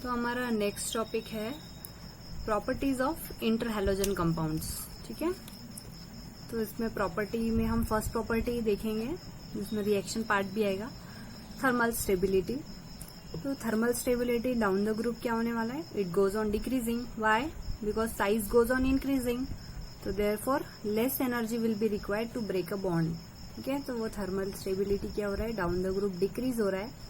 तो हमारा next topic है properties of inter halogen compounds. ठीक है, तो इसमें प्रॉपर्टी में हम फर्स्ट प्रॉपर्टी देखेंगे जिसमें रिएक्शन पार्ट भी आएगा, थर्मल स्टेबिलिटी। तो thermal stability down the group क्या होने वाला है, it goes on decreasing. Why? Because size goes on increasing, तो therefore less energy will be required to break a bond. ठीक है, तो वो थर्मल स्टेबिलिटी क्या हो रहा है, डाउन द ग्रुप डिक्रीज हो रहा है।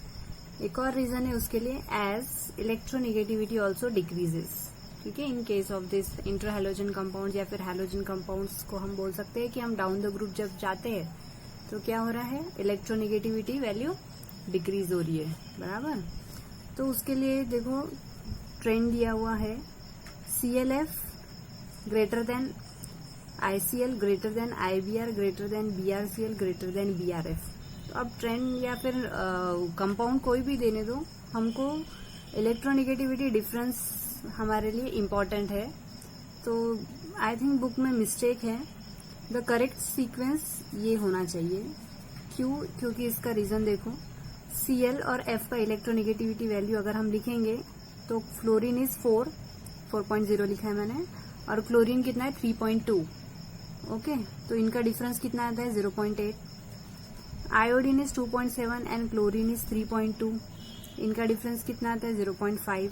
एक और रीजन है उसके लिए, एज इलेक्ट्रोनेगेटिविटी ऑल्सो डिक्रीजेस। ठीक है, इन case of this inter halogen compound या फिर हैलोजन कंपाउंड्स को हम बोल सकते हैं कि हम डाउन द ग्रुप जब जाते हैं तो क्या हो रहा है, इलेक्ट्रोनेगेटिविटी वैल्यू डिक्रीज हो रही है। बराबर, तो उसके लिए देखो ट्रेंड दिया हुआ है, CLF greater than ICL greater than IBR greater than BRCL greater than BRF। तो अब ट्रेंड या फिर कंपाउंड कोई भी देने दो, हमको इलेक्ट्रोनेगेटिविटी डिफरेंस हमारे लिए इम्पोर्टेंट है। तो आई थिंक बुक में मिस्टेक है, द करेक्ट सीक्वेंस ये होना चाहिए। क्यों? क्योंकि इसका रीजन देखो, Cl और F का इलेक्ट्रोनेगेटिविटी वैल्यू अगर हम लिखेंगे तो फ्लोरीन इज 4.0 लिखा है मैंने, और क्लोरीन कितना है 3.2। ओके, तो इनका डिफरेंस कितना आता है 0.8। Iodine is 2.7 and chlorine is 3.2, इनका डिफरेंस कितना आता है 0.5।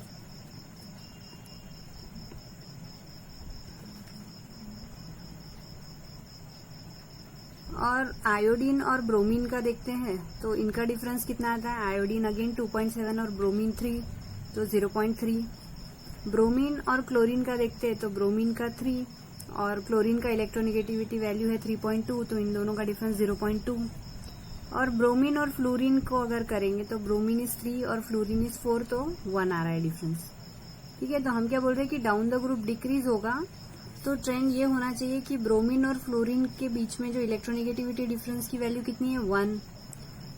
और आयोडीन और ब्रोमीन का देखते हैं तो इनका डिफरेंस कितना आता है, आयोडीन अगेन 2.7 और ब्रोमीन 3, तो 0.3। ब्रोमीन और क्लोरीन का देखते हैं तो ब्रोमीन का 3 और क्लोरीन का इलेक्ट्रोनेगेटिविटी वैल्यू है 3.2, तो इन दोनों का डिफरेंस 0.2। और ब्रोमीन और फ्लोरीन को अगर करेंगे तो ब्रोमीन इज 3 और फ्लोरीन इज 4, तो 1 आ रहा है डिफरेंस। ठीक है, तो हम क्या बोल रहे हैं कि डाउन द ग्रुप डिक्रीज होगा, तो ट्रेंड ये होना चाहिए कि ब्रोमीन और फ्लोरीन के बीच में जो इलेक्ट्रोनेगेटिविटी डिफरेंस की वैल्यू कितनी है 1,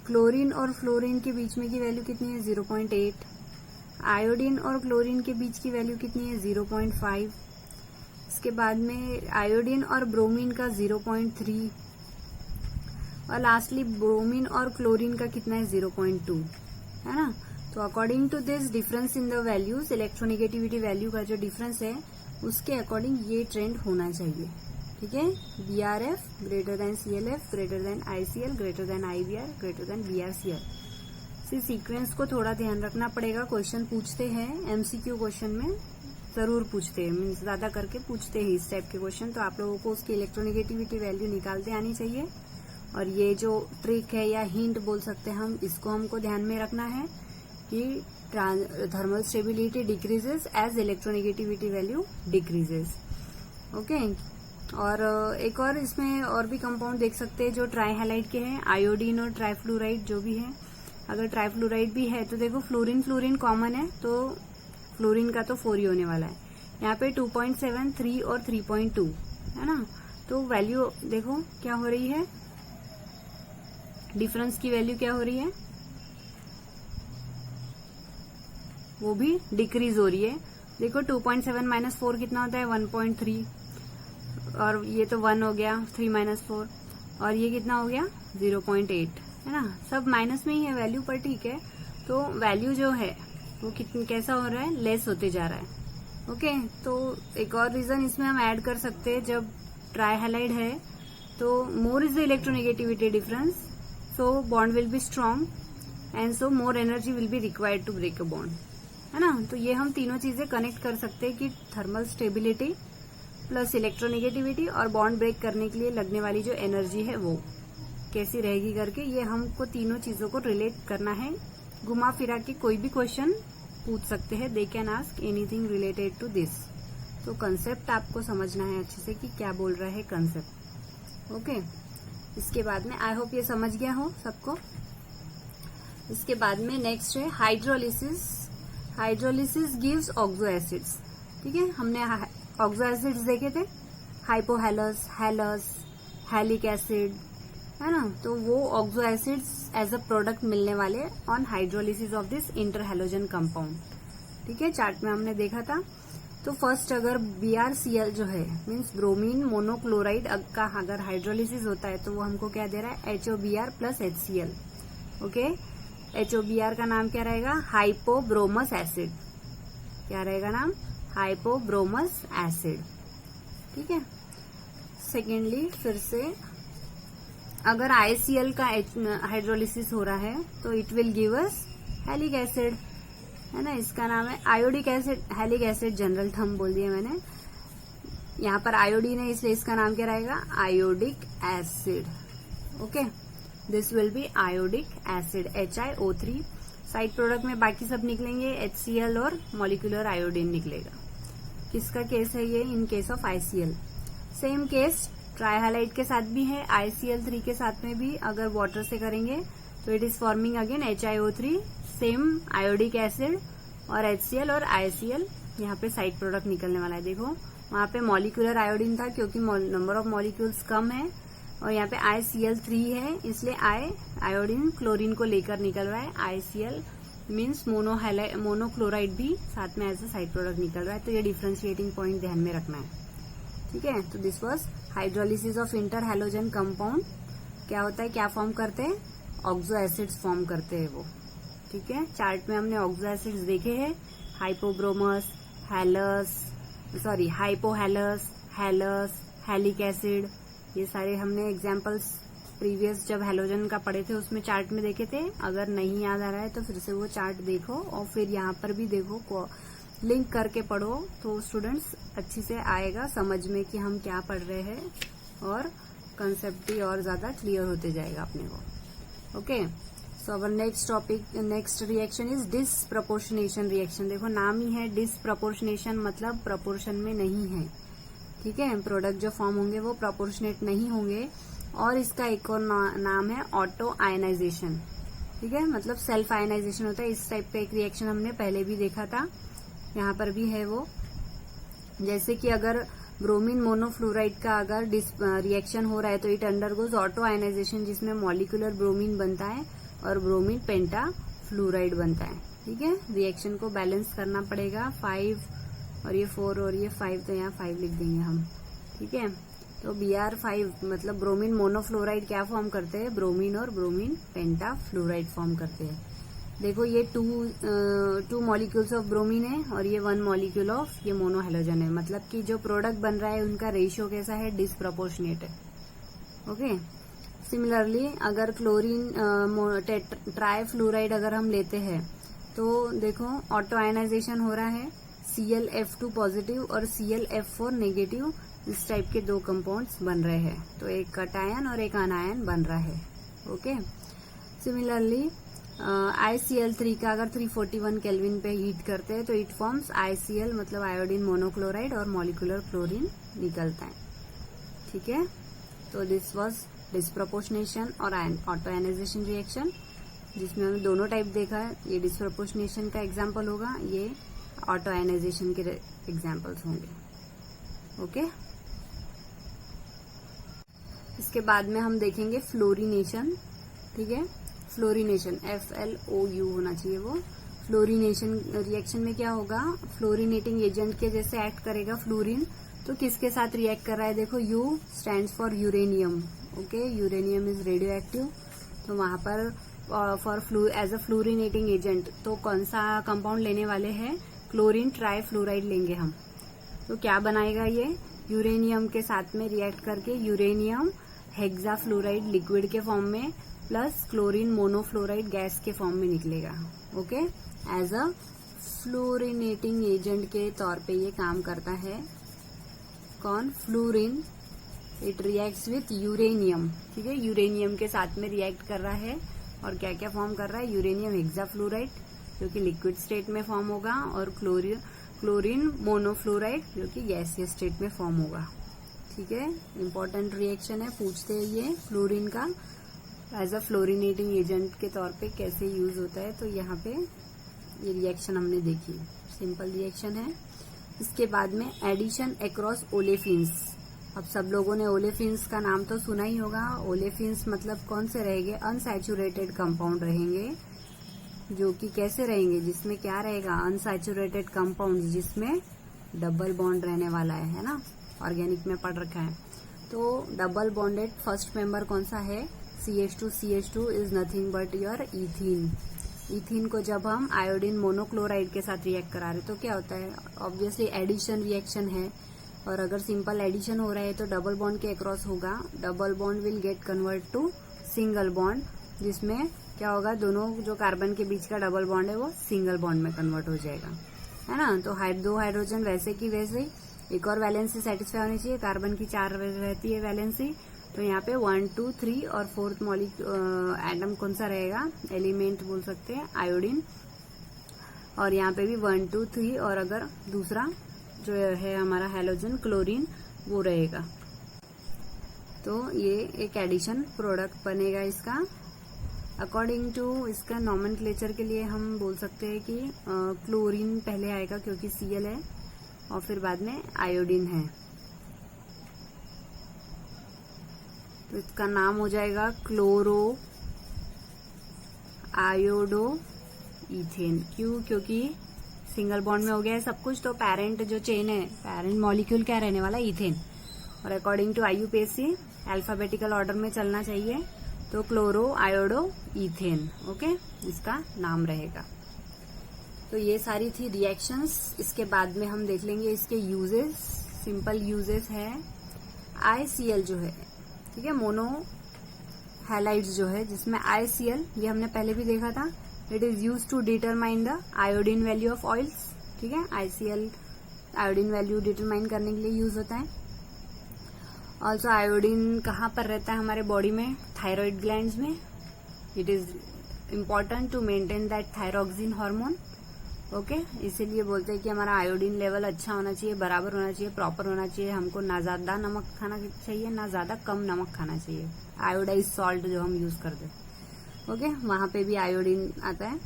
क्लोरीन और फ्लोरीन के बीच में की वैल्यू कितनी है 0.8, आयोडीन और क्लोरीन के बीच की वैल्यू कितनी है 0.5, इसके बाद में आयोडीन और ब्रोमीन का 0.3, और लास्टली ब्रोमीन और क्लोरीन का कितना है 0.2, है ना। तो according to this difference in the values, electronegativity value का जो डिफरेंस है उसके अकॉर्डिंग ये ट्रेंड होना चाहिए। ठीक है, BRF greater than CLF greater than ICL greater than IBR greater than BRCL। इसी सीक्वेंस को थोड़ा ध्यान रखना पड़ेगा, क्वेश्चन पूछते हैं MCQ क्वेश्चन में जरूर पूछते हैं, मीन्स ज्यादा करके पूछते हैं इस टाइप के क्वेश्चन, तो आप लोगों को उसकी इलेक्ट्रोनेगेटिविटी वैल्यू निकालते आनी चाहिए। और ये जो ट्रिक है या हिंट बोल सकते हैं हम, इसको हमको ध्यान में रखना है कि thermal stability decreases as electronegativity value decreases. Okay, और एक और इसमें और भी कंपाउंड देख सकते हैं जो ट्राईहैलाइड के हैं, आयोडीन और ट्राईफ्लोराइड जो भी है। अगर ट्राईफ्लोराइड भी है तो देखो फ्लोरीन फ्लोरीन कॉमन है, तो फ्लोरीन का तो 4 ही होने वाला है। यहाँ पे 2.7, 3 और 3.2 है ना, तो वैल्यू देखो क्या हो रही है, डिफरेंस की वैल्यू क्या हो रही है, वो भी डिक्रीज हो रही है। देखो 2.7 माइनस 4 कितना होता है 1.3, और ये तो 1 हो गया 3 माइनस 4, और ये कितना हो गया 0.8, है ना। सब माइनस में ही है वैल्यू, पर ठीक है, तो वैल्यू जो है वो कितनी कैसा हो रहा है, लेस होते जा रहा है। ओके, तो एक और रीजन इसमें हम ऐड कर सकते हैं, जब ट्राईहैलाइड है तो more is the electronegativity difference, so bond will be strong and so more energy will be required to break a bond, है ना। तो ये हम तीनों चीजें कनेक्ट कर सकते हैं कि थर्मल स्टेबिलिटी प्लस इलेक्ट्रोनेगेटिविटी और बॉन्ड ब्रेक करने के लिए लगने वाली जो एनर्जी है वो कैसी रहेगी करके, ये हमको तीनों चीजों को रिलेट करना है। घुमा फिरा के कोई भी क्वेश्चन पूछ सकते हैं, they can ask anything related to this. तो कंसेप्ट आपको समझना है अच्छे से कि क्या बोल रहा है कंसेप्ट। ओके, इसके बाद में आई होप ये समझ गया हो सबको। इसके बाद में नेक्स्ट है hydrolysis. Hydrolysis gives oxo acids. ठीक है, हमने ऑक्सो एसिड्स देखे थे, हाइपोहेलस, हेलस, हैलिक एसिड, है ना। तो वो oxo acids as a product मिलने वाले on hydrolysis of this inter halogen compound. ठीक है, चार्ट में हमने देखा था। तो फर्स्ट अगर BrCl जो है मीन्स ब्रोमीन मोनोक्लोराइड का अगर हाइड्रोलिसिस होता है तो वो हमको क्या दे रहा है, HOBr plus HCl। Okay, HOBr का नाम क्या रहेगा, हाइपोब्रोमस एसिड। क्या रहेगा नाम, हाइपोब्रोमस एसिड। ठीक है। सेकेंडली फिर से अगर ICl का हाइड्रोलिसिस हो रहा है तो it will give us halic acid, है ना। इसका नाम है iodic acid, halic acid general term बोल दिया मैंने, यहाँ पर आयोडीन है इसलिए इसका नाम क्या रहेगा, iodic acid. Okay, this will be iodic acid HiO3। Side product में बाकी सब निकलेंगे, HCl और मॉलिक्यूलर आयोडीन निकलेगा। किसका केस है ये, in case of ICl। Same case trihalide के साथ भी है, ICl3 के साथ में भी अगर वाटर से करेंगे तो it is forming again HiO3, same iodic acid, और HCl और ICl यहाँ पे साइड प्रोडक्ट निकलने वाला है। देखो वहां पे मॉलिक्यूलर आयोडीन था क्योंकि नंबर ऑफ मॉलिक्यूल्स कम है, और यहाँ पे ICl3 है इसलिए आयोडीन क्लोरीन को लेकर निकल रहा है। ICl मीन्स मोनोक्लोराइड भी साथ में एज ए साइड प्रोडक्ट निकल रहा है। तो ये डिफरेंशिएटिंग पॉइंट ध्यान में रखना है। ठीक है, तो this was hydrolysis of inter halogen compound. क्या होता है, क्या फॉर्म करते हैं, ऑक्सो एसिड्स फॉर्म करते हैं वो। ठीक है, चार्ट में हमने ऑक्सो एसिड्स देखे हैं, हाइपोब्रोमस, हाइपोहैलस, हैलस, हैलिक एसिड, ये सारे हमने एग्जांपल्स प्रीवियस जब हैलोजन का पढ़े थे उसमें चार्ट में देखे थे। अगर नहीं याद आ रहा है तो फिर से वो चार्ट देखो और फिर यहाँ पर भी देखो, लिंक करके पढ़ो तो स्टूडेंट्स अच्छी से आएगा समझ में कि हम क्या पढ़ रहे हैं, और कंसेप्ट भी और ज्यादा क्लियर होते जाएगा अपने को। Okay, so our next topic, next reaction is disproportionation reaction. देखो नाम ही है डिसप्रपोर्शनेशन, मतलब प्रपोर्शन में नहीं है। ठीक है, प्रोडक्ट जो फॉर्म होंगे वो प्रपोर्शनेट नहीं होंगे, और इसका एक और नाम है ऑटो आयनाइजेशन। ठीक है, मतलब सेल्फ आयनाइजेशन होता है। इस टाइप का एक रिएक्शन हमने पहले भी देखा था, यहाँ पर भी है वो। जैसे कि अगर ब्रोमीन मोनोफ्लोराइड का अगर रिएक्शन हो रहा है तो इट अंडरगोज ऑटो आयनाइजेशन, जिसमें मॉलिक्यूलर ब्रोमीन बनता है और ब्रोमीन पेंटा फ्लोराइड बनता है। ठीक है, रिएक्शन को बैलेंस करना पड़ेगा। 5 और ये 4 और ये 5, तो यहाँ 5 लिख देंगे हम। ठीक है, तो Br5 मतलब ब्रोमीन मोनोफ्लोराइड क्या फॉर्म करते हैं, ब्रोमीन और ब्रोमीन पेंटा फ्लोराइड फॉर्म करते हैं। देखो ये टू मॉलिक्यूल्स ऑफ ब्रोमीन है और ये 1 मॉलिक्यूल ऑफ ये मोनोहैलोजन है, मतलब कि जो प्रोडक्ट बन रहा है उनका रेशियो कैसा है, डिसप्रपोर्शनेट है। ओके, सिमिलरली अगर क्लोरीन ट्राइफ्लोराइड अगर हम लेते हैं तो देखो ऑटो आयनाइजेशन हो रहा है, ClF2 पॉजिटिव और ClF4 नेगेटिव, इस टाइप के 2 कंपाउंड्स बन रहे हैं। तो एक कटायन और एक अनायन बन रहा है। ओके, सिमिलरली ICl3 का अगर 341 केल्विन पे हीट करते हैं तो इट फॉर्म्स ICl, मतलब आयोडीन मोनोक्लोराइड, और मॉलिक्यूलर क्लोरीन निकलता है। ठीक है, तो दिस वाज डिसप्रपोर्शनेशन और ऑटो आयनाइजेशन रिएक्शन, जिसमें हमने दोनों टाइप देखा है। ये डिसप्रपोर्शनेशन का एग्जाम्पल होगा, ये ऑटो आयनाइजेशन के एग्जाम्पल्स होंगे। ओके, इसके बाद में हम देखेंगे फ्लोरिनेशन। ठीक है, फ्लोरिनेशन FLOU होना चाहिए वो। फ्लोरिनेशन रिएक्शन में क्या होगा, फ्लोरिनेटिंग एजेंट के जैसे एक्ट करेगा फ्लोरीन, तो किसके साथ रिएक्ट कर रहा है, देखो U stands for uranium. Okay, uranium is radioactive, तो वहां पर for as a fluorinating agent तो कौन सा कंपाउंड लेने वाले हैं, क्लोरीन ट्राइफ्लोराइड लेंगे हम। तो क्या बनाएगा ये, यूरेनियम के साथ में रिएक्ट करके यूरेनियम हेक्साफ्लोराइड लिक्विड के फॉर्म में प्लस क्लोरीन मोनोफ्लोराइड गैस के फॉर्म में निकलेगा। Okay, as a fluorinating agent के तौर पे ये काम करता है। कौन, fluorine. It reacts with uranium. ठीक है, यूरेनियम के साथ में रिएक्ट कर रहा है और क्या क्या फॉर्म कर रहा है, यूरेनियम हेक्साफ्लोराइड जो कि लिक्विड स्टेट में फॉर्म होगा, और क्लोरीन मोनोफ्लोराइड जो कि गैसियस स्टेट में फॉर्म होगा। ठीक है, इंपॉर्टेंट रिएक्शन है, पूछते हैं ये फ्लोरीन का एज अ फ्लोरिनेटिंग एजेंट के तौर पे कैसे यूज होता है। तो यहाँ पे ये रिएक्शन हमने देखी, सिंपल रिएक्शन है। इसके बाद में एडिशन अक्रॉस ओलेफिन्स। अब सब लोगों ने ओलेफिन्स का नाम तो सुना ही होगा। ओलेफिन्स मतलब कौन से रहेंगे, अनसैचुरेटेड कंपाउंड रहेंगे, जो कि कैसे रहेंगे, जिसमें क्या रहेगा, अनसैचुरेटेड कंपाउंड जिसमें डबल बॉन्ड रहने वाला है ना, ऑर्गेनिक में पढ़ रखा है। तो डबल बॉन्डेड फर्स्ट मेंबर कौन सा है, CH2 is nothing but your ethene. इथिन को जब हम आयोडीन मोनोक्लोराइड के साथ रिएक्ट करा रहे तो क्या होता है, ऑब्वियसली एडिशन रिएक्शन है, और अगर सिंपल एडिशन हो रहा है तो डबल बॉन्ड के अक्रॉस होगा, double bond will get convert to single bond, जिसमें क्या होगा, दोनों जो कार्बन के बीच का डबल बॉन्ड है वो सिंगल बॉन्ड में कन्वर्ट हो जाएगा, है ना। तो दो हाइड्रोजन वैसे की वैसे ही, एक और वैलेंसी सेटिस्फाई होनी चाहिए, कार्बन की 4 रहती है वैलेंसी, तो यहाँ पे 1, 2, 3 और 4th एटम कौन सा रहेगा, एलिमेंट बोल सकते हैं आयोडीन, और यहाँ पे भी 1, 2, 3 और अगर दूसरा जो है हमारा हैलोजन क्लोरीन वो रहेगा। तो ये एक एडिशन प्रोडक्ट बनेगा इसका। अकॉर्डिंग टू इसका नॉमेनक्लेचर के लिए हम बोल सकते हैं कि क्लोरीन पहले आएगा क्योंकि Cl है, और फिर बाद में आयोडीन है, तो इसका नाम हो जाएगा क्लोरो आयोडो इथेन। क्यों, क्योंकि सिंगल बॉन्ड में हो गया है सब कुछ, तो पेरेंट जो चेन है, पेरेंट मॉलिक्यूल क्या रहने वाला, इथेन, और according to IUPAC alphabetical order में चलना चाहिए, तो क्लोरो आयोडो इथेन, ओके, इसका नाम रहेगा। तो ये सारी थी रिएक्शंस। इसके बाद में हम देख लेंगे इसके यूजेस। सिंपल यूजेस है ICl जो है, ठीक है, मोनो हैलाइड्स जो है, जिसमें ICl ये हमने पहले भी देखा था, it is use to determine the iodine value of oils, ठीक है, ICl आयोडीन वैल्यू डिटरमाइन करने के लिए यूज होता है। ऑल्सो आयोडीन कहाँ पर रहता है हमारे बॉडी में, थायराइड ग्लैंड्स में, it is important to maintain that thyroxine hormone, okay, इसीलिए बोलते हैं कि हमारा आयोडीन लेवल अच्छा होना चाहिए, बराबर होना चाहिए, प्रॉपर होना चाहिए, हमको ना ज्यादा नमक खाना चाहिए ना ज्यादा कम नमक खाना चाहिए, आयोडाइज सॉल्ट जो हम यूज करते हैं, ओके, वहां पे भी आयोडीन आता है।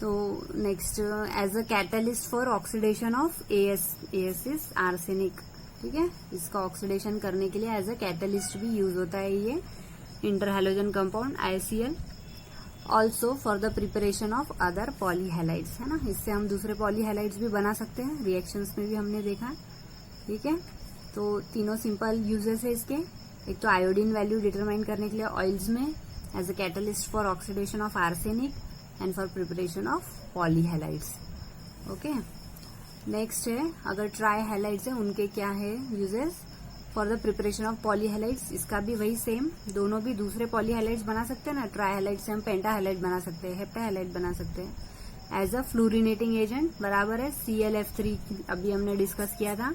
तो next, as a catalyst for oxidation of AS is arsenic, ठीक है, इसका ऑक्सीडेशन करने के लिए एज अ कैटलिस्ट भी यूज होता है ये interhalogen compound ICl। Also for the preparation of other polyhalides, है ना, इससे हम दूसरे पॉलीहैलाइड्स भी बना सकते हैं, रिएक्शंस में भी हमने देखा, ठीक है। तो तीनों सिंपल यूजेस है इसके, एक तो आयोडीन वैल्यू डिटरमाइन करने के लिए ऑयल्स में, as a catalyst for oxidation of arsenic, and for preparation of polyhalides, okay. Next है, अगर ट्राई हैलाइड्स है उनके क्या है uses, for the preparation of polyhalides, इसका भी वही सेम, दोनों भी दूसरे पॉलीहैलाइड्स बना सकते हैं ना, ट्राईहैलाइड से हम पेंटाहैलाइड बना सकते हैं, हेप्टाहैलाइड बना सकते हैं। एज अ फ्लोरिनेटिंग एजेंट बराबर है ClF3, अभी हमने डिस्कस किया था,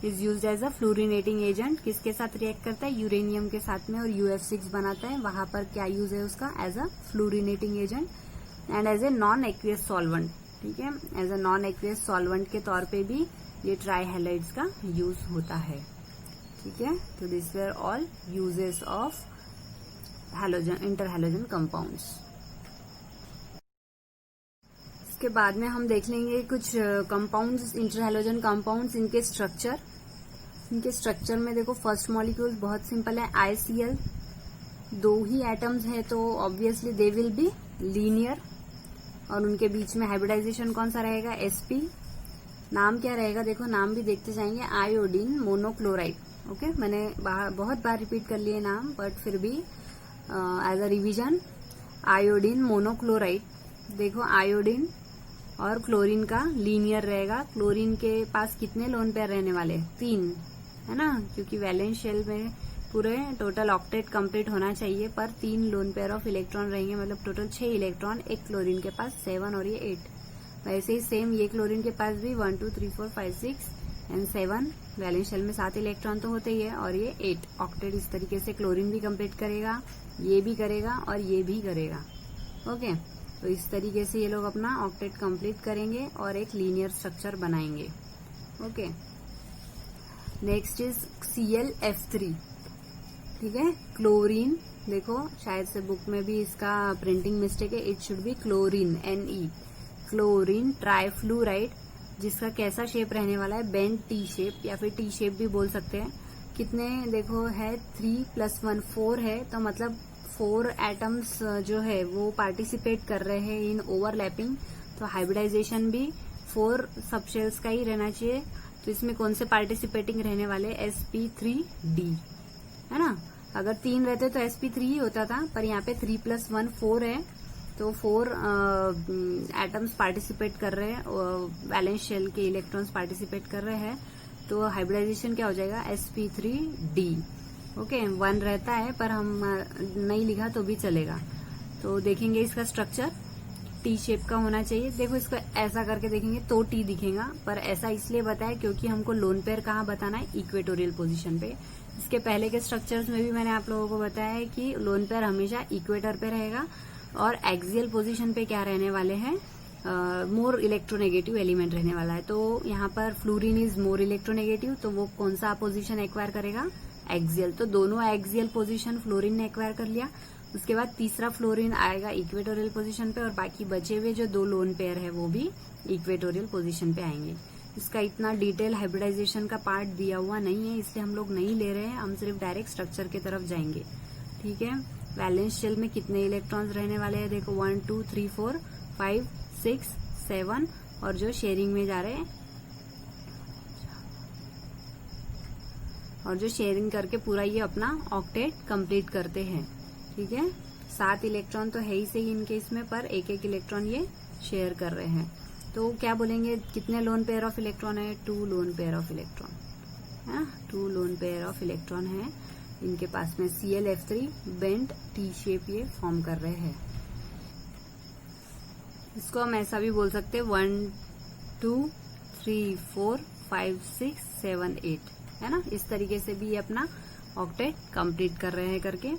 is used as a fluorinating agent, किसके साथ रिएक्ट करता है, यूरेनियम के साथ में, और UF6 बनाता है, वहां पर क्या यूज है उसका, as a fluorinating agent, and as a non aqueous solvent, ठीक है, as a non aqueous solvent के तौर पे भी ये ट्राईहैलाइड्स का यूज होता है, ठीक है। तो this were all uses of halogen, interhalogen compounds. इसके बाद में हम देख लेंगे कुछ कंपाउंड्स, इंटरहैलोजन कंपाउंड्स, इनके स्ट्रक्चर। इनके स्ट्रक्चर में देखो, फर्स्ट मॉलिक्यूल बहुत सिंपल है, ICl, 2 ही एटम्स है तो obviously they will be linear, और उनके बीच में हाइब्रिडाइजेशन कौन सा रहेगा, sp, नाम क्या रहेगा, देखो नाम भी देखते जाएंगे, आयोडीन मोनोक्लोराइड, ओके, मैंने बहुत बार रिपीट कर लिए नाम, बट फिर भी as a revision, iodine monochloride, देखो आयोडीन और क्लोरीन का लीनियर रहेगा, क्लोरीन के पास कितने लोन पेयर रहने वाले, 3, है ना, क्योंकि वैलेंस शेल में पूरे टोटल ऑक्टेट कंप्लीट होना चाहिए, पर 3 लोन पेयर ऑफ इलेक्ट्रॉन रहेंगे, मतलब टोटल 6 इलेक्ट्रॉन, एक क्लोरीन के पास 7 और ये 8, वैसे ही सेम ये क्लोरीन के पास भी 1, 2, 3, 4, 5, 6 एंड 7, वैलेंस शेल में 7 इलेक्ट्रॉन तो होते ही है, और ये 8 ऑक्टेट, इस तरीके से क्लोरीन भी कंप्लीट करेगा, ये भी करेगा और ये भी करेगा, ओके। तो इस तरीके से ये लोग अपना ऑक्टेट कंप्लीट करेंगे और एक लीनियर स्ट्रक्चर बनाएंगे, ओके। नेक्स्ट इज ClF3, ठीक है, क्लोरीन, देखो शायद से बुक में भी इसका प्रिंटिंग मिस्टेक है, it should be chlorine, Ne, chlorine trifluoride, जिसका कैसा शेप रहने वाला है, बेंड टी शेप या फिर टी शेप भी बोल सकते हैं। कितने देखो है, 3 + 1 4 है, तो मतलब 4 एटम्स जो है वो पार्टिसिपेट कर रहे हैं इन ओवरलैपिंग, तो हाइब्रिडाइजेशन भी 4 सबशेल्स का ही रहना चाहिए। तो इसमें कौन से पार्टिसिपेटिंग रहने वाले, sp3d, है ना। अगर 3 रहते तो sp3 ही होता था, पर यहाँ पे 3 + 1 4 है, तो 4 एटम्स पार्टिसिपेट कर रहे हैं, वैलेंस शेल के इलेक्ट्रॉन्स पार्टिसिपेट कर रहे हैं, तो हाइब्रिडाइजेशन क्या हो जाएगा sp3d। ओके 1 रहता है पर हम नहीं लिखा तो भी चलेगा। तो देखेंगे इसका स्ट्रक्चर टी शेप का होना चाहिए। देखो इसको ऐसा करके देखेंगे तो टी दिखेगा, पर ऐसा इसलिए बताया क्योंकि हमको लोन पेयर कहाँ बताना है, इक्वेटोरियल पोजीशन पे। इसके पहले के स्ट्रक्चर्स में भी मैंने आप लोगों को बताया है कि लोन पेयर हमेशा इक्वेटर पे रहेगा और एक्सियल पोजीशन पे क्या रहने वाले हैं, मोर इलेक्ट्रोनेगेटिव एलिमेंट रहने वाला है। तो यहाँ पर फ्लोरीन इज मोर इलेक्ट्रोनेगेटिव, तो वो कौन सा पोजीशन एक्वायर करेगा, एक्सियल। तो दोनों एक्सियल पोजीशन फ्लोरीन ने एक्वायर कर लिया। उसके बाद तीसरा फ्लोरीन आएगा इक्वेटोरियल पोजीशन पे और बाकी बचे हुए जो 2 लोन पेयर है वो भी इक्वेटोरियल पोजीशन पे आएंगे। इसका इतना डिटेल हाइब्रिडाइजेशन का पार्ट दिया हुआ नहीं है, इसलिए हम लोग नहीं ले रहे हैं, हम सिर्फ डायरेक्ट स्ट्रक्चर की तरफ जाएंगे। ठीक है, वैलेंस शेल में कितने इलेक्ट्रॉन्स रहने वाले हैं, देखो 1 2 3 4 5 6 7 और जो शेयरिंग में जा रहे हैं और जो शेयरिंग करके पूरा ये अपना ऑक्टेट कंप्लीट करते हैं। ठीक है, 7 इलेक्ट्रॉन तो है ही सही इनके इसमें, पर एक एक इलेक्ट्रॉन ये शेयर कर रहे हैं। तो क्या बोलेंगे, कितने लोन पेयर ऑफ इलेक्ट्रॉन है, 2 लोन पेयर ऑफ इलेक्ट्रॉन है, 2 लोन पेयर ऑफ इलेक्ट्रॉन है इनके पास में। ClF3 बेंट टी शेप ये फॉर्म कर रहे हैं। इसको हम ऐसा भी बोल सकते हैं 1 2 3 4 5 6 7 8, है ना। इस तरीके से भी ये अपना ऑक्टेट कंप्लीट कर रहे हैं करके।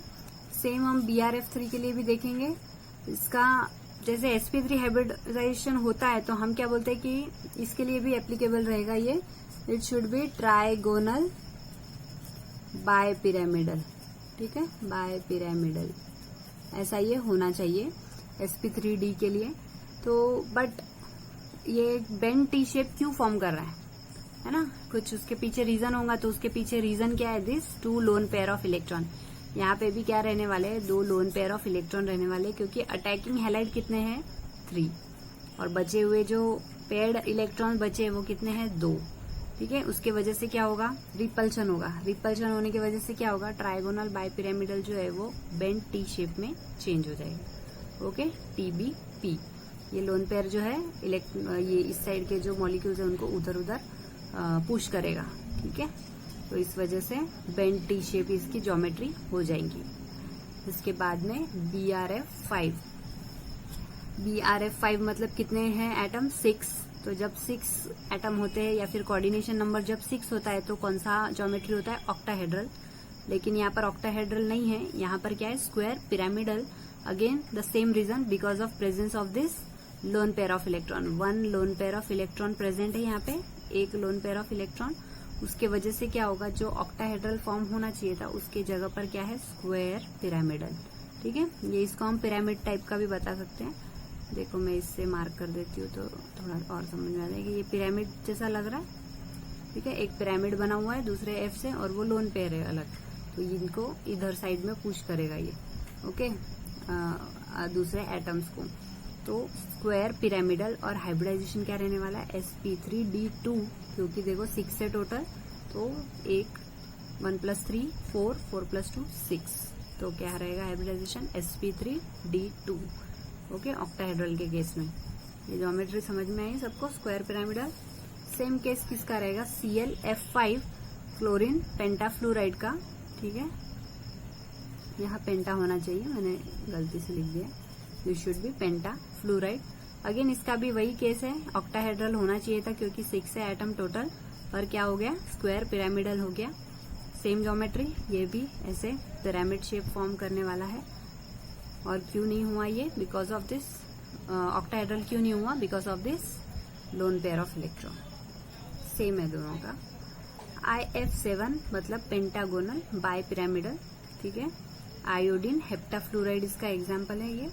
सेम हम BrF3 के लिए भी देखेंगे। इसका जैसे sp3 हाइब्रिडाइजेशन होता है तो हम क्या बोलते हैं कि इसके लिए भी एप्लीकेबल रहेगा ये, it should B trigonal bipyramidal. ठीक है, बायपिरामिडल ऐसा ये होना चाहिए sp3d के लिए। तो बट ये बेंट टी शेप क्यों फॉर्म कर रहा है ना, कुछ उसके पीछे रीजन होगा। तो उसके पीछे रीजन क्या है, this 2 loan pair of electron. यहाँ पे भी क्या रहने वाले हैं, 2 लोन पेयर ऑफ इलेक्ट्रॉन रहने वाले, क्योंकि अटैकिंग हैलाइड कितने हैं 3 और बचे हुए जो पेयर्ड इलेक्ट्रॉन बचे वो कितने हैं 2। ठीक है, उसके वजह से क्या होगा, रिपल्शन होगा। रिपल्शन होने की वजह से क्या होगा, ट्राइगोनल बायपिरामिडल जो है वो बेंट टी शेप में चेंज हो जाएगा। Okay, TBP। ये लोन पेयर जो है ये इस साइड के जो मॉलिक्यूल्स है उनको उधर उधर पुश करेगा। ठीक है, तो इस वजह से बेंट टी शेप इसकी ज्योमेट्री हो जाएंगी। इसके बाद में BrF5। BrF5 मतलब कितने हैं एटम, 6। तो जब 6 एटम होते हैं या फिर कोऑर्डिनेशन नंबर जब 6 होता है तो कौन सा ज्योमेट्री होता है, ऑक्टाहेड्रल। लेकिन यहाँ पर ऑक्टाहेड्रल नहीं है, यहाँ पर क्या है, square pyramidal. Again the same reason, because of presence of this lone pair of electron. 1 lone pair of electron present है यहाँ पे, 1 लोन पेयर ऑफ इलेक्ट्रॉन। उसके वजह से क्या होगा, जो ऑक्टाहेड्रल फॉर्म होना चाहिए था उसके जगह पर क्या है, स्क्वायर पिरामिडल। ठीक है, ये इसको हम पिरामिड टाइप का भी बता सकते हैं। देखो मैं इससे मार्क कर देती हूँ तो थोड़ा और समझ में आ जाएगा। ये पिरामिड जैसा लग रहा है। ठीक है, एक पिरामिड बना हुआ है दूसरे एफ से और वो लोन पेयर है अलग, तो इनको इधर साइड में पुश करेगा ये। ओके, दूसरे एटम्स को। तो स्क्वायर पिरामिडल और हाइब्रिडाइजेशन क्या रहने वाला है, sp3d2, क्योंकि देखो 6 है टोटल, तो 1 + 3 4 4 + 2 6, तो क्या रहेगा हाइब्रिडाइजेशन sp3d2। ओके, ऑक्टाहेड्रल के केस में ये ज्योमेट्री समझ में आई सबको, स्क्वायर पिरामिडल। सेम केस किसका रहेगा, ClF5 फ्लोरीन पेंटाफ्लोराइड का। ठीक है, यहाँ पेंटा होना चाहिए, मैंने गलती से लिख दिया, यू शुड बी पेंटाफ्लोराइड। अगेन इसका भी वही केस है, ऑक्टाहेड्रल होना चाहिए था क्योंकि 6 है एटम टोटल, पर क्या हो गया, स्क्वायर पिरामिडल हो गया। सेम ज्योमेट्री, ये भी ऐसे पिरामिड शेप फॉर्म करने वाला है। और क्यों नहीं हुआ ये, बिकॉज ऑफ दिस ऑक्टाहेड्रल क्यों नहीं हुआ, because of this lone pair of electron. Same है दोनों का। IF7 मतलब पेंटागोनल बायपिरामिडल। ठीक है, आयोडीन हेप्टाफ्लोराइड इसका एग्जाम्पल है ये।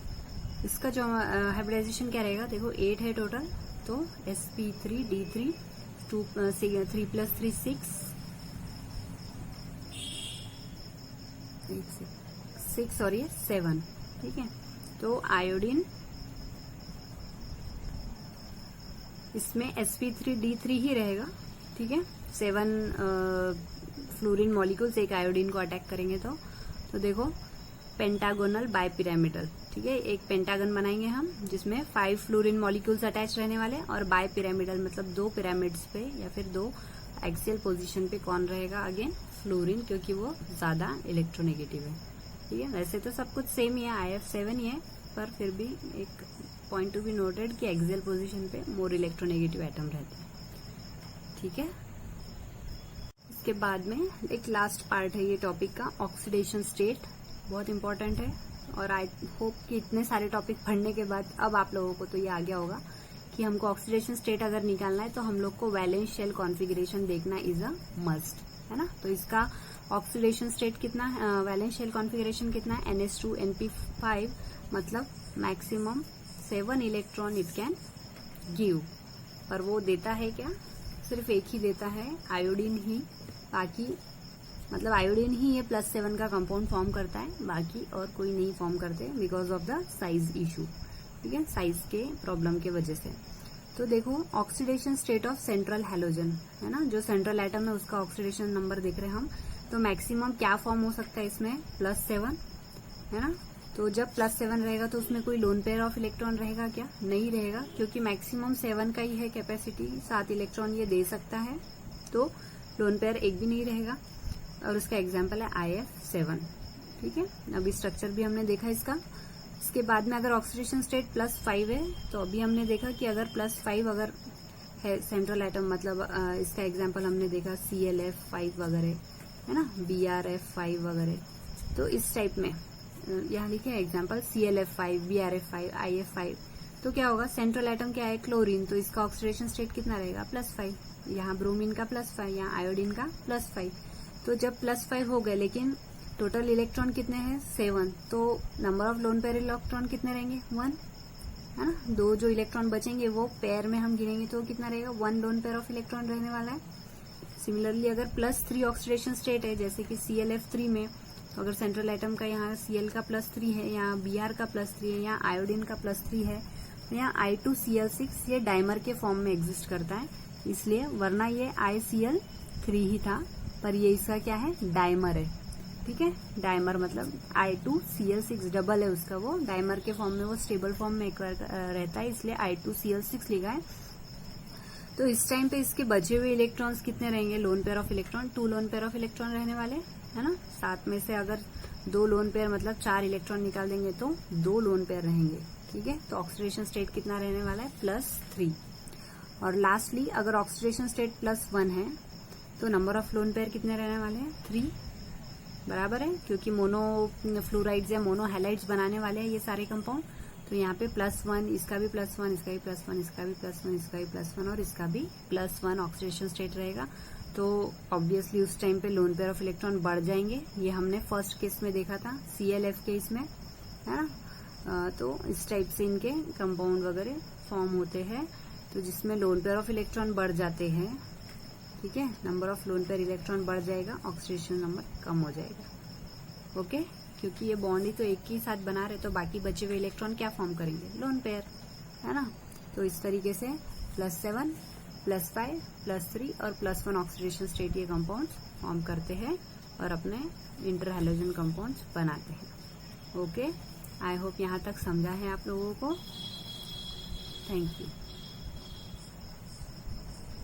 इसका जो हाइब्रिडाइजेशन क्या रहेगा, देखो 8 है टोटल, तो sp3d3 3 + 3 6 और ये 7। ठीक है, तो आयोडीन इसमें sp3d3 ही रहेगा। ठीक है, 7 फ्लोरीन मॉलिक्यूल्स एक आयोडीन को अटैक करेंगे तो देखो पेंटागोनल बायपिरामिडल, ठीक है, एक पेंटागन बनाएंगे हम जिसमें 5 फ्लोरीन मॉलिक्यूल्स अटैच रहने वाले और बाय पिरामिडल मतलब 2 पिरामिड्स पे या फिर 2 एक्सियल पोजीशन पे कौन रहेगा, अगेन फ्लोरीन, क्योंकि वो ज्यादा इलेक्ट्रोनेगेटिव है। ठीक है, वैसे तो सब कुछ सेम ही है, IF7 ही है, पर फिर भी एक पॉइंट टू बी नोटेड कि एक्सियल पोजीशन पे मोर इलेक्ट्रोनेगेटिव एटम रहता है। ठीक है, इसके बाद में एक लास्ट पार्ट है ये टॉपिक का, ऑक्सीडेशन स्टेट, बहुत इंपॉर्टेंट है। और आई होप कि इतने सारे टॉपिक पढ़ने के बाद अब आप लोगों को तो ये आ गया होगा कि हमको ऑक्सीडेशन स्टेट अगर निकालना है तो हम लोग को वैलेंस शेल कॉन्फ़िगरेशन देखना इज अ मस्ट, है ना। तो इसका ऑक्सीडेशन स्टेट कितना है, वैलेंस शेल कॉन्फ़िगरेशन कितना है, NH2NP5, मतलब maximum 7 electron it can give. पर वो देता है क्या, सिर्फ एक ही देता है, आयोडीन ही, बाकी मतलब आयोडीन ही ये +7 का कंपाउंड फॉर्म करता है, बाकी और कोई नहीं फॉर्म करते because of the size issue. ठीक है, साइज के प्रॉब्लम के वजह से। तो देखो oxidation state of central halogen, है ना, जो सेंट्रल एटम है उसका ऑक्सीडेशन नंबर देख रहे हैं हम। तो मैक्सिमम क्या फॉर्म हो सकता है इसमें, +7, है ना। तो जब +7 रहेगा तो उसमें कोई लोन पेयर ऑफ इलेक्ट्रॉन रहेगा क्या, नहीं रहेगा, क्योंकि मैक्सिमम 7 का ही है कैपेसिटी, 7 इलेक्ट्रॉन ये दे सकता है, तो लोन पेयर एक भी नहीं रहेगा। और उसका एग्जाम्पल है IF7। ठीक है, अभी स्ट्रक्चर भी हमने देखा इसका। इसके बाद में अगर ऑक्सीडेशन स्टेट +5 है, तो अभी हमने देखा कि अगर +5 अगर है सेंट्रल एटम, मतलब इसका एग्जाम्पल हमने देखा ClF5 वगैरह, है ना, BrF5 वगैरह। तो इस टाइप में यहाँ लिखे एग्जाम्पल ClF5, BrF5, IF5। तो क्या होगा, सेंट्रल एटम क्या है, क्लोरीन, तो इसका ऑक्सीडेशन स्टेट कितना रहेगा, +5। यहाँ ब्रोमीन का +5, यहाँ आयोडीन का +5। तो जब +5 हो गए, लेकिन टोटल इलेक्ट्रॉन कितने हैं, 7, तो number of lone pair electron कितने रहेंगे, 1, है ना। 2 जो इलेक्ट्रॉन बचेंगे वो पेयर में हम गिनेंगे तो कितना रहेगा, 1 लोन पेयर ऑफ इलेक्ट्रॉन रहने वाला है। सिमिलरली अगर +3 ऑक्सीडेशन स्टेट है, जैसे कि ClF3 में, तो अगर सेंट्रल एटम का यहाँ Cl का +3 है, यहाँ Br का +3 है, यहाँ आयोडीन का +3 है, तो यहाँ I2Cl6 ये डाइमर के फॉर्म में एग्जिस्ट करता है, इसलिए, वरना ये ICl3 ही था, पर ये इसका क्या है, डाइमर है। ठीक है, डाइमर मतलब I2Cl6 डबल है उसका, वो डाइमर के फॉर्म में, वो स्टेबल फॉर्म में रहता है, इसलिए I2Cl6 लिखा है। तो इस टाइम पे इसके बचे हुए इलेक्ट्रॉन्स कितने रहेंगे, loan pair of electron, 2 loan pair of electron रहने वाले, है ना। 7 में से अगर 2 लोन पेयर मतलब 4 इलेक्ट्रॉन निकाल देंगे तो 2 लोन पेयर रहेंगे। ठीक है, तो ऑक्सीडेशन स्टेट कितना रहने वाला है, +3। और लास्टली अगर ऑक्सीडेशन स्टेट +1 है तो नंबर ऑफ लोन पेयर कितने रहने वाले हैं, 3, बराबर है, क्योंकि मोनो फ्लोराइड्स या मोनो हैलाइड्स बनाने वाले हैं ये सारे कंपाउंड। तो यहाँ पे +1, इसका भी +1, इसका भी +1, इसका भी +1, इसका भी +1 और इसका भी +1 ऑक्सीडेशन स्टेट रहेगा। तो ऑब्वियसली उस टाइम पे लोन पेयर ऑफ इलेक्ट्रॉन बढ़ जाएंगे, ये हमने फर्स्ट केस में देखा था ClF केस में, है ना। तो इस टाइप से इनके कंपाउंड वगैरह फॉर्म होते हैं, तो जिसमें लोन पेयर ऑफ इलेक्ट्रॉन बढ़ जाते हैं। ठीक है, number of lone pair electron बढ़ जाएगा, ऑक्सीडेशन नंबर कम हो जाएगा। ओके, क्योंकि ये बॉन्ड ही तो एक ही साथ बना रहे, तो बाकी बचे हुए इलेक्ट्रॉन क्या फॉर्म करेंगे, लोन पेयर, है ना। तो इस तरीके से +7, +5, +3 और +1 ऑक्सीडेशन स्टेट ये कंपाउंड्स फॉर्म करते हैं और अपने इंटर हैलोजन कंपाउंड्स बनाते हैं। ओके, आई होप यहाँ तक समझा है आप लोगों को। Thank you.